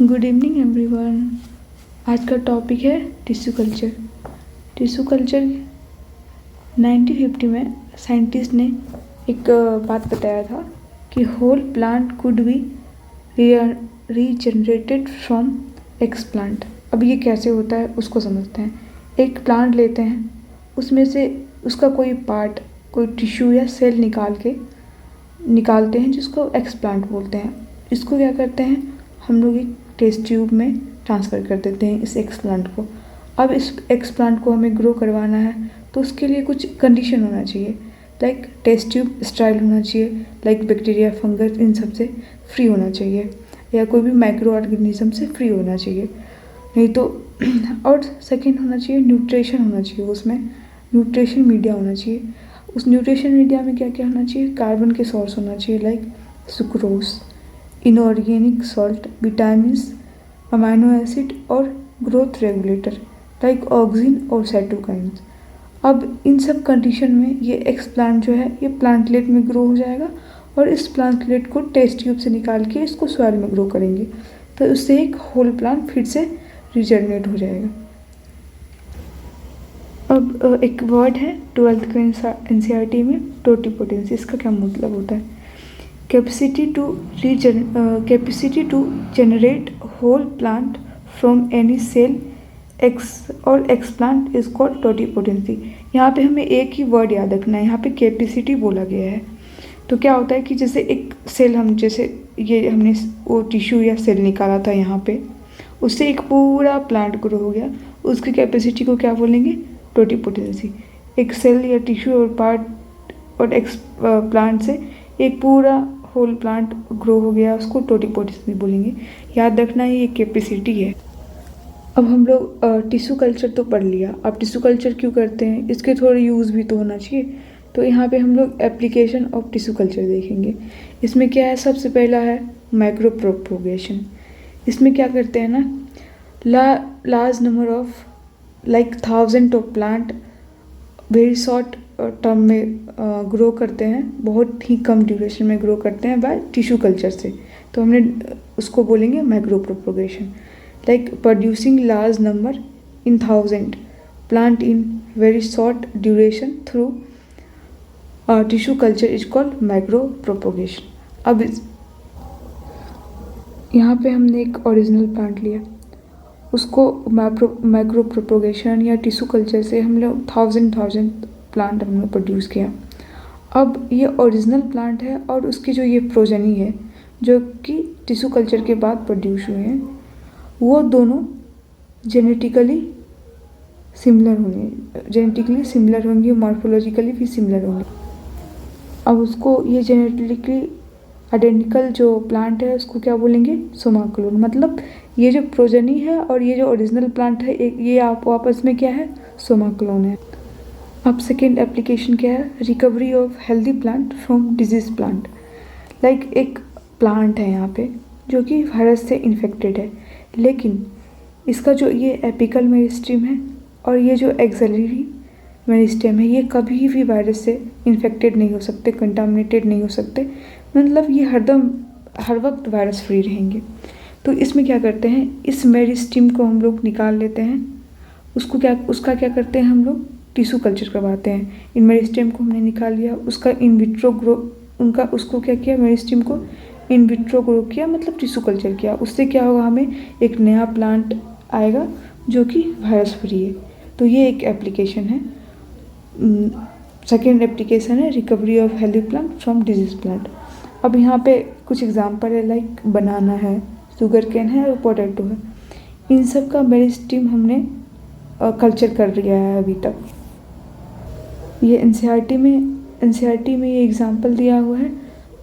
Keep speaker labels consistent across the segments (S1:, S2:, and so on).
S1: Good evening everyone. आज का topic है टिश्यू कल्चर। टिश्यू कल्चर 1950 में साइंटिस्ट ने एक बात बताया था कि whole plant could be regenerated from explant. अब ये कैसे होता है उसको समझते हैं। एक प्लांट लेते हैं, उसमें से उसका कोई पार्ट, कोई टिश्यू या सेल निकालते हैं जिसको एक्स प्लांट बोलते हैं। इसको क्या करते हैं, हम लोग एक टेस्ट ट्यूब में ट्रांसफ़र कर देते हैं इस एक्स प्लांट को। अब इस एक्स प्लांट को हमें ग्रो करवाना है तो उसके लिए कुछ कंडीशन होना चाहिए। लाइक टेस्ट ट्यूब स्टाइल होना चाहिए, लाइक बैक्टीरिया, फंगस, इन सब से फ्री होना चाहिए, या कोई भी माइक्रो ऑर्गेनिज्म से फ्री होना चाहिए, नहीं तो और सेकेंड होना चाहिए न्यूट्रिशन होना चाहिए। उसमें न्यूट्रिशन मीडिया होना चाहिए। उस न्यूट्रिशन मीडिया में क्या क्या होना चाहिए, कार्बन के सोर्स होना चाहिए like sucrose, inorganic salt, vitamins, amino acid और ग्रोथ रेगुलेटर लाइक ऑक्सिन और साइटोकाइन्स। अब इन सब कंडीशन में ये एक्स प्लांट जो है ये प्लांटलेट में ग्रो हो जाएगा और इस प्लांटलेट को टेस्ट ट्यूब से निकाल के इसको सॉइल में ग्रो करेंगे तो उससे एक होल प्लांट फिर से रिजनरेट हो जाएगा। अब एक वर्ड है 12th के NCERT में, टोटिपोटेंसी। इसका क्या मतलब होता है, capacity to generate whole plant from any cell X और explant is called totipotency. यहाँ पे हमें एक ही वर्ड याद रखना है, यहाँ पे कैपेसिटी बोला गया है। तो क्या होता है कि जैसे एक सेल, हमने वो टिश्यू या सेल निकाला था यहाँ पे, उससे एक पूरा प्लांट ग्रो हो गया, उसकी कैपेसिटी को क्या बोलेंगे, टोटिपोटेंसी। एक सेल या टिश्यू और पार्ट और एक्स प्लांट से एक पूरा होल प्लांट ग्रो हो गया, उसको टोटिपोटेंसी बोलेंगे। याद रखना ये कैपेसिटी है। अब हम लोग टिश्यू कल्चर तो पढ़ लिया, अब टिश्यू कल्चर क्यों करते हैं, इसके थोड़े यूज़ भी तो होना चाहिए। तो यहाँ पे हम लोग एप्लीकेशन ऑफ टिश्यू कल्चर देखेंगे। इसमें क्या है, सबसे पहला है माइक्रो प्रोपोगेशन। इसमें क्या करते हैं ना, large number of like 1000 of plant very short term में ग्रो करते हैं, बहुत ही कम ड्यूरेशन में ग्रो करते हैं बाय टिश्यू कल्चर से। तो हमने उसको बोलेंगे micro propagation. Like producing large number in 1000 plant in very short duration through tissue culture is called micro propagation. अब यहाँ पे हमने एक ओरिजिनल प्लांट लिया, उसको माइक्रो प्रोपोगेशन या टिश्यू कल्चर से हम लोग 1000 प्लांट हमने प्रोड्यूस किया। अब ये ओरिजिनल प्लांट है और उसकी जो ये प्रोजेनी है जो कि टिश्यू कल्चर के बाद प्रोड्यूस हुए हैं, वो दोनों जेनेटिकली सिमिलर होंगे, मॉर्फोलॉजिकली भी सिमिलर होंगे। अब उसको ये जेनेटिकली आइडेंटिकल जो प्लांट है उसको क्या बोलेंगे, सोमा क्लोन। मतलब ये जो प्रोजेनी है और ये जो ओरिजिनल प्लांट है, ये आपस में क्या है, सोमा क्लोन है। अब सेकेंड एप्लीकेशन क्या है, recovery of healthy plant from disease plant. Like एक प्लांट है यहाँ पे जो कि वायरस से इन्फेक्टेड है, लेकिन इसका जो ये एपिकल मेरिस्टेम है और ये जो एक्सिलरी मेरिस्टेम है, ये कभी भी वायरस से इन्फेक्टेड नहीं हो सकते, कंटामिनेटेड नहीं हो सकते। मतलब ये हर वक्त वायरस फ्री रहेंगे। तो इसमें क्या करते हैं, इस मेरिस्टेम को हम लोग निकाल लेते हैं, उसका क्या करते हैं, हम लोग टिश्यू कल्चर करवाते हैं। इन मेरिस्टेम को हमने निकाल लिया, उसका इन विट्रो ग्रो उसको क्या किया, मेरिस्टेम को इन विट्रो ग्रो किया, मतलब टिश्यू कल्चर किया। उससे क्या होगा, हमें एक नया प्लांट आएगा जो कि वायरस फ्री है। तो ये एक एप्लीकेशन है। सेकेंड एप्लीकेशन है recovery of healthy plant from disease plant. अब यहाँ पे कुछ एग्जांपल है, लाइक बनाना है, शुगर केन है और पोटैटो है। इन सब का मेरिस्टेम हमने कल्चर कर लिया है अभी तक। ये NCERT में ये एग्जांपल दिया हुआ है,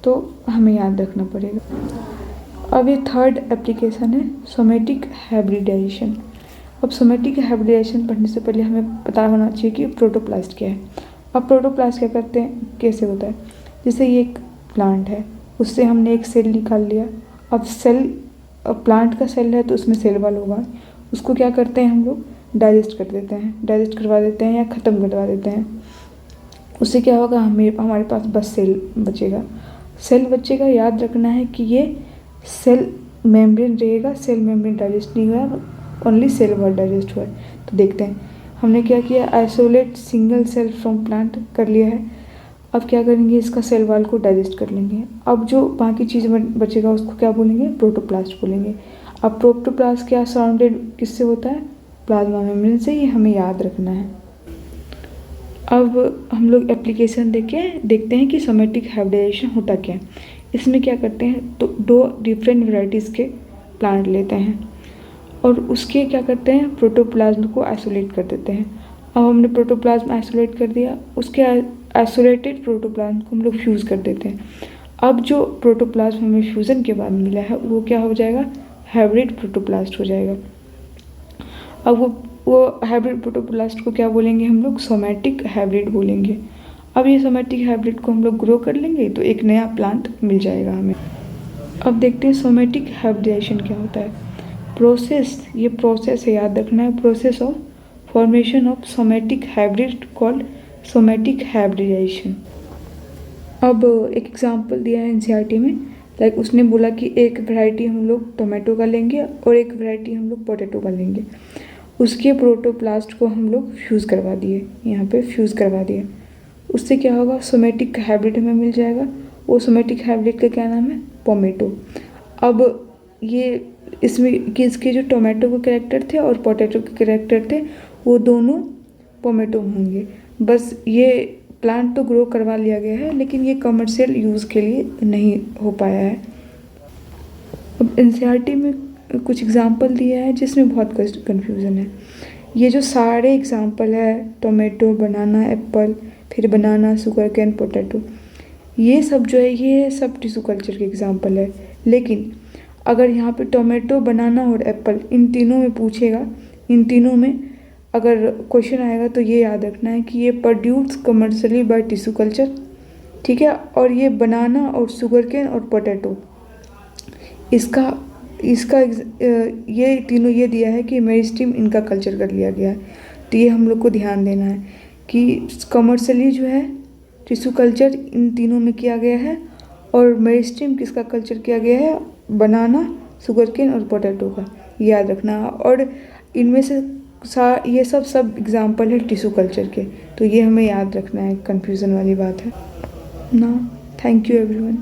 S1: तो हमें याद रखना पड़ेगा। अब ये थर्ड एप्लीकेशन है सोमेटिक हाइब्रिडाइजेशन। अब सोमेटिक हाइब्रिडाइजेशन पढ़ने से पहले हमें पता होना चाहिए कि प्रोटोप्लास्ट क्या है। अब प्रोटोप्लास्ट क्या करते हैं, कैसे होता है, जैसे ये एक प्लांट है, उससे हमने एक सेल निकाल लिया। अब प्लांट का सेल है तो उसमें सेल वॉल होगा, उसको क्या करते हैं हम लोग, डाइजेस्ट करवा देते हैं या ख़त्म करवा देते हैं। उससे क्या होगा, हमारे पास बस सेल बचेगा। याद रखना है कि ये सेल मेम्ब्रेन रहेगा, सेल मेम्ब्रेन डाइजेस्ट नहीं हुआ है, ओनली सेल वॉल डाइजेस्ट हुआ है। तो देखते हैं हमने क्या किया, isolate single cell from plant कर लिया है। अब क्या करेंगे, इसका सेल वॉल को डाइजेस्ट कर लेंगे। अब जो बाकी चीज़ बचेगा उसको क्या बोलेंगे, प्रोटोप्लास्ट बोलेंगे। अब प्रोटोप्लास्ट क्या सराउंडेड किससे होता है, प्लाज्मा मेम्ब्रेन से, ये हमें याद रखना है। अब हम लोग एप्लीकेशन देखते हैं कि सोमेटिक हाइब्रिडाइजेशन होता क्या है। इसमें क्या करते हैं, तो 2 डिफरेंट वेराइटीज़ के प्लांट लेते हैं और उसके क्या करते हैं, प्रोटोप्लाज्म को आइसोलेट कर देते हैं। अब हमने प्रोटोप्लाज्म आइसोलेट कर दिया, उसके आइसोलेटेड प्रोटोप्लाज्म को हम लोग फ्यूज़ कर देते हैं। अब जो प्रोटोप्लाज्म हमें फ्यूज़न के बाद मिला है वो क्या हो जाएगा, हाइब्रिड प्रोटोप्लास्ट हो जाएगा। अब वो हाइब्रिड प्रोटोप्लास्ट को क्या बोलेंगे हम लोग, सोमेटिक हाइब्रिड बोलेंगे। अब ये सोमेटिक हाइब्रिड को हम लोग ग्रो कर लेंगे तो एक नया प्लांट मिल जाएगा हमें। अब देखते हैं सोमेटिक हाइब्रिडाइजेशन क्या होता है। प्रोसेस, ये प्रोसेस है, याद रखना है, process of formation of somatic hybrid called somatic hybridization. अब एक एग्जांपल दिया है एनसीईआरटी में, लाइक उसने बोला कि एक वैरायटी हम लोग टोमेटो का लेंगे और एक वैरायटी हम लोग पोटैटो का लेंगे। उसके प्रोटोप्लास्ट को हम लोग फ्यूज़ करवा दिए, यहाँ पे फ्यूज़ करवा दिए। उससे क्या होगा, सोमेटिक हाइब्रिड हमें मिल जाएगा। वो सोमेटिक हाइब्रिड का क्या नाम है, पोमेटो। अब ये इसमें कि इसके जो टोमेटो के कैरेक्टर थे और पोटैटो के कैरेक्टर थे वो दोनों पोमेटो होंगे। बस ये प्लांट तो ग्रो करवा लिया गया है लेकिन ये कमर्शियल यूज़ के लिए नहीं हो पाया है। अब एनसीईआरटी में कुछ एग्जांपल दिया है जिसमें बहुत कन्फ्यूज़न है। ये जो सारे एग्जांपल है, टोमेटो, बनाना, एप्पल, फिर बनाना, शुगर केन, पोटैटो, ये सब जो है ये सब टिश्यू कल्चर के एग्जांपल है। लेकिन अगर यहाँ पे टोमेटो, बनाना और एप्पल इन तीनों में पूछेगा, इन तीनों में अगर क्वेश्चन आएगा तो ये याद रखना है कि ये produce commercially by tissue culture, ठीक है। और ये बनाना और शुगर केन और पोटैटो, इसका ये तीनों ये दिया है कि मेरिस्टेम इनका कल्चर कर लिया गया है। तो ये हम लोग को ध्यान देना है कि कमर्शियली जो है टिश्यू कल्चर इन तीनों में किया गया है और मेरिस्टेम किसका कल्चर किया गया है, बनाना, शुगर केन और पोटैटो का, याद रखना। और इनमें से ये सब एग्जाम्पल है टिश्यू कल्चर के, तो ये हमें याद रखना है, कन्फ्यूज़न वाली बात है ना। Thank you everyone.